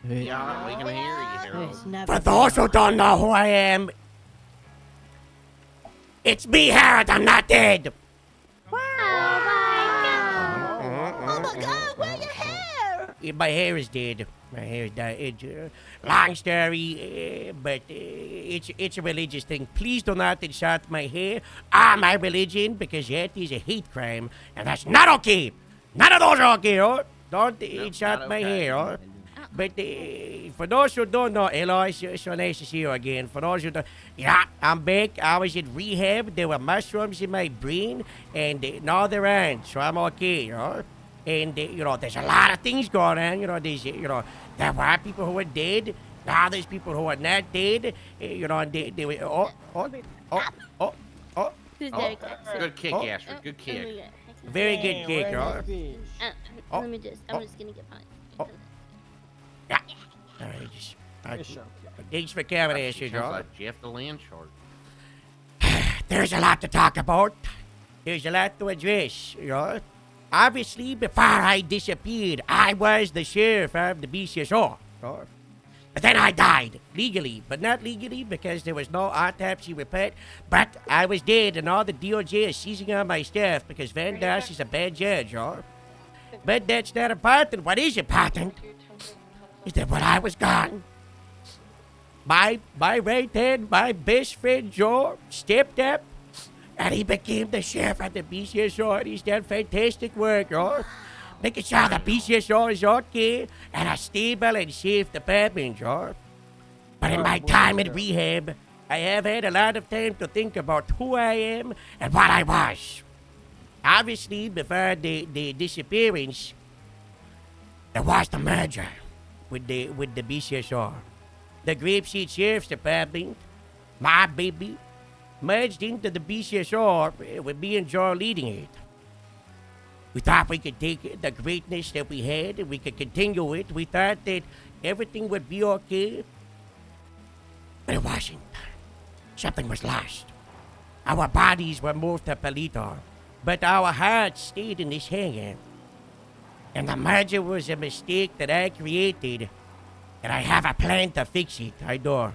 Yeah, we can hear you, Harold. For those who don't know who I am, it's me, Harold. I'm not dead. Oh my God, where your hair? My hair is dead. My hair is dead. Long story, but it's a religious thing. Please do not insult my hair or my religion because that is a hate crime, and that's not okay. None of those are okay, oh? Don't insult my hair, oh? But for those who don't know, hello, it's so nice to see you again. For those who don't, yeah, I'm back. I was in rehab. There were mushrooms in my brain, and now they're on, so I'm okay, you know? And, there's a lot of things going on. There were people who were dead. Now there's people who are not dead. And they were, Good kick, Astrid. Good kick. Very good kick, Let me just, I'm just gonna get mine. Yeah. All right, thanks for coming, Astrid, Sounds like Jeff the land shark. There's a lot to talk about. There's a lot to address, Obviously, before I disappeared, I was the sheriff of the BCSO. But then I died, legally, but not legally because there was no autopsy report. But I was dead, and all the DOJ is seizing on my stuff because Van Doss is a bad judge, But that's not important. What is important is that when I was gone, my right hand, my best friend Joe, stepped up, and he became the sheriff at the BCSO, and he's done fantastic work, making sure the BCSO is okay and a stable and safe department, But in my time in rehab, I have had a lot of time to think about who I am and what I was. Obviously, before the disappearance, there was the merger with the BCSO. The Grapeseed Sheriff's Department, my baby, merged into the BCSO with me and Joe leading it. We thought we could take the greatness that we had and we could continue it. We thought that everything would be okay. But it wasn't. Something was lost. Our bodies were moved to Palito, but our hearts stayed in this hangar. And the merger was a mistake that I created, and I have a plan to fix it, I do.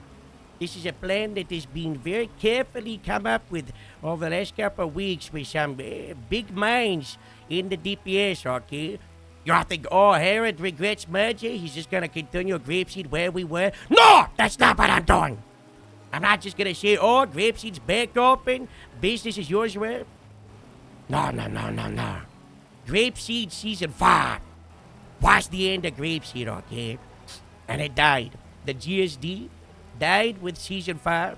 This is a plan that has been very carefully come up with over the last couple of weeks with some big minds in the DPS, okay? You all think, Herod regrets merger? He's just gonna continue Grapeseed where we were? No! That's not what I'm doing! I'm not just gonna say, Grapeseed's back open, business as usual. No. Grapeseed Season 5 was the end of Grapeseed, okay? And it died. The GSD died with Season 5.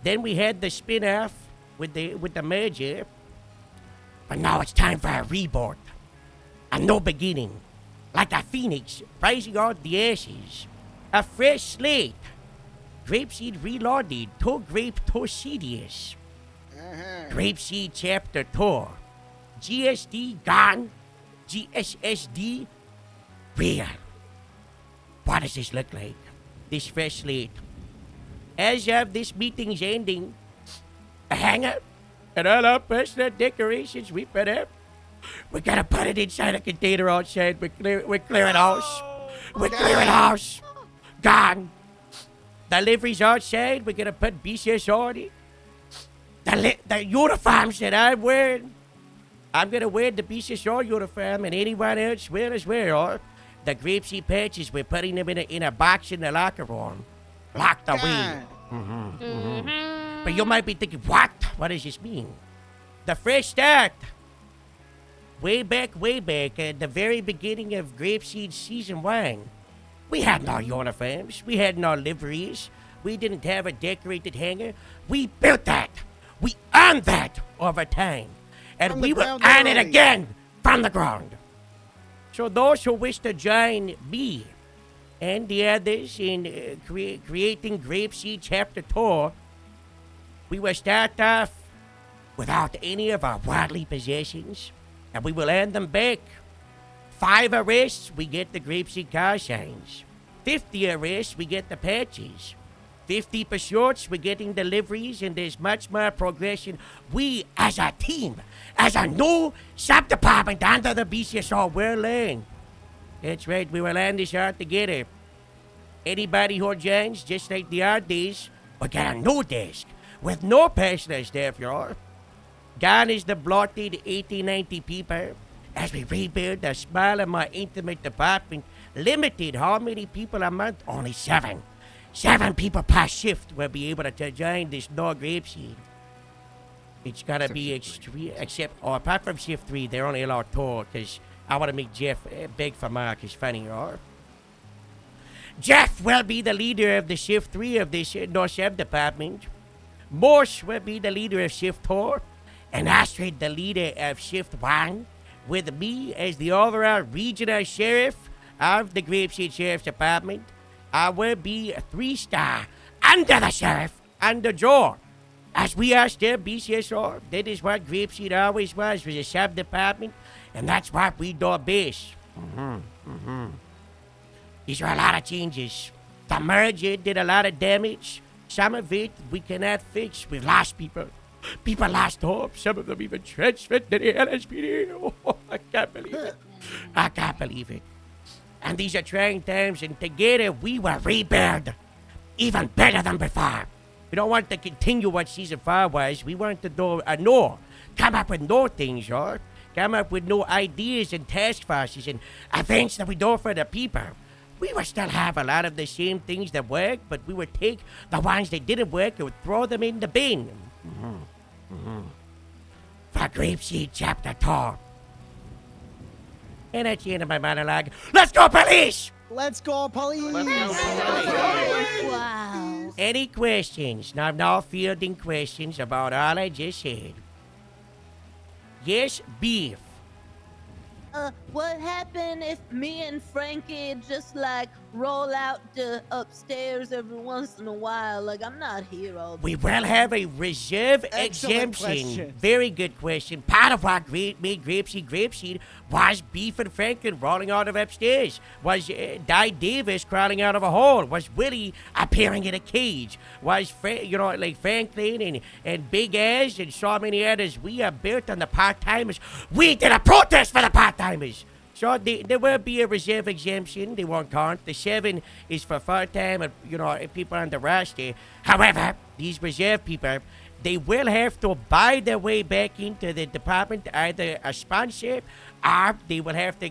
Then we had the spin-off with the merger. But now it's time for a reboot. A new beginning. Like a phoenix rising out the ashes. A fresh slate. Grapeseed Reloaded. Too Grape Too Serious. Grapeseed Chapter 2. GSD gone. GSSD real. What does this look like? This fresh slate. As of this meeting's ending, a hangar and all our personal decorations we put up, we gotta put it inside a container outside. We're clearing house. We're clearing house. Gone. Deliveries outside. We're gonna put BCS on it. The uniforms that I'm wearing, I'm gonna wear the BCSO uniform, and anyone else will as well. The Grapeseed patches, we're putting them in a box in the locker room, locked away. But you might be thinking, what? What does this mean? The fresh start. Way back, at the very beginning of Grapeseed Season 1, we had no uniforms, we had no liveries, we didn't have a decorated hangar. We built that. We earned that over time. And we will earn it again from the ground. So those who wish to join me and the others in creating Grapeseed Chapter 2, we will start off without any of our worldly possessions, and we will earn them back. 5 arrests, we get the Grapeseed car signs. 50 arrests, we get the patches. 50 pursuits, we're getting deliveries, and there's much more progression. We, as a team, as a new sub-department under the BCSO, will learn. That's right, we will learn this out together. Anybody who joins, just like the old days, will get a new desk with no personal staff, y'all. Gone is the bloated 1890 people as we rebuild a small and more intimate department. Limited how many people a month? Only 7. 7 people per shift will be able to join this no Grapeseed. It's gotta be extreme, apart from shift 3, they're only allowed 2, because I want to make Jeff beg for Mark. It's funny, or Jeff will be the leader of the shift 3 of this no chef department. Morse will be the leader of shift 4, and Astrid the leader of shift 1, with me as the overall regional sheriff of the Grapeseed Sheriff's Department. I will be a 3-star under the sheriff and the Joe. As we are still BCSR, that is what Grapeseed always was a sub-department, and that's what we do best. These are a lot of changes. The merger did a lot of damage. Some of it we cannot fix. We've lost people. People lost hope. Some of them even transferred to the LSPD. Oh, I can't believe it. I can't believe it. And these are trying times, and together we will rebuild even better than before. We don't want to continue what season 5 was. We want to do come up with new things, right? Come up with new ideas and task forces and events that we do for the people. We will still have a lot of the same things that work, but we would take the ones that didn't work and would throw them in the bin. For Grapeseed Chapter 2. And that's the end of my monologue. Let's go, police! Let's go, police! Wow. Any questions? Now I'm now fielding questions about all I just said. Yes, beef. What happened if me and Frankie just like roll out the upstairs every once in a while? Like, I'm not here all the We will have a reserve Excellent exemption. question. Very good question. Part of what made Grapeseed was Beef and Franklin rolling out of upstairs. Was Di Davis crawling out of a hole. Was Willie appearing in a cage. Was Franklin and Big Ass and so many others. We are built on the part-timers. We did a protest for the part-timers. So there will be a reserve exemption. They won't count. The 7 is for full-time and, people on the roster. However, these reserve people, they will have to buy their way back into the department, either a sponsor, or they will have to,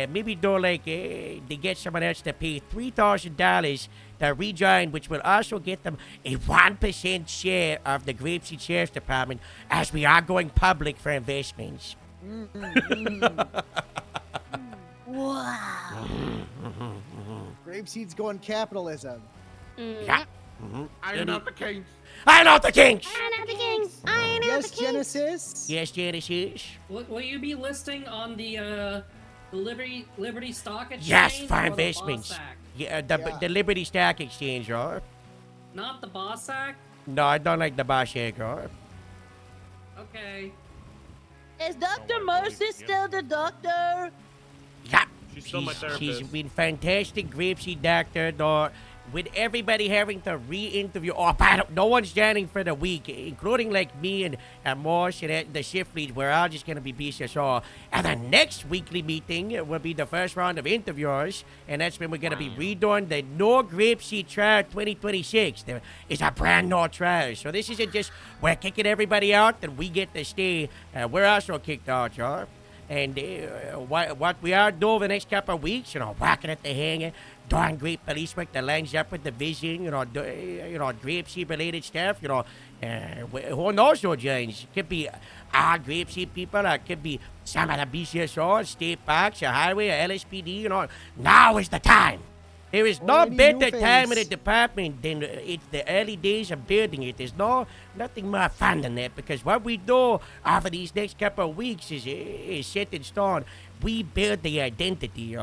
maybe they get someone else to pay $3,000 to rejoin, which will also get them a 1% share of the Grapeseed Sheriff's Department, as we are going public for investments. Wow. Grapeseed's going capitalism. Yeah. I am not the king. I know the kinks. I know the kings. I know Yes, the kings. Genesis? Yes, Genesis. Will you be listing on the Liberty Stock Exchange? Yes, for or the investments. Bossack? Yeah, Yeah. the Liberty Stock Exchange, right? Not the Bossack? No, I don't like the Bossack, right? Okay. Is Dr. Mercy still the doctor? Yeah. She's still my She's therapist. been fantastic, Grapeseed doctor, though. With everybody having to re-interview, no one's joining for the week, including like me and Morse and the shift leads. We're all just going to be BCSR. And the next weekly meeting will be the first round of interviewers, and that's when we're going to be redoing the No Grapeseed Trial 2026. There is a brand new trial. So this isn't just we're kicking everybody out and we get to stay. We're also kicked out, y'all. And what we are doing the next couple of weeks, working at the hangar, doing great police work that lines up with the vision, Grapeseed related stuff, who knows those James? Could be our Grapeseed people, or it could be some of the BCSR, state parks, a highway, or LSPD, Now is the time. There is no Any new better time in the face. department than it's the early days of building it. There's nothing more fun than that, because what we do over these next couple of weeks is set in stone. We build the identity,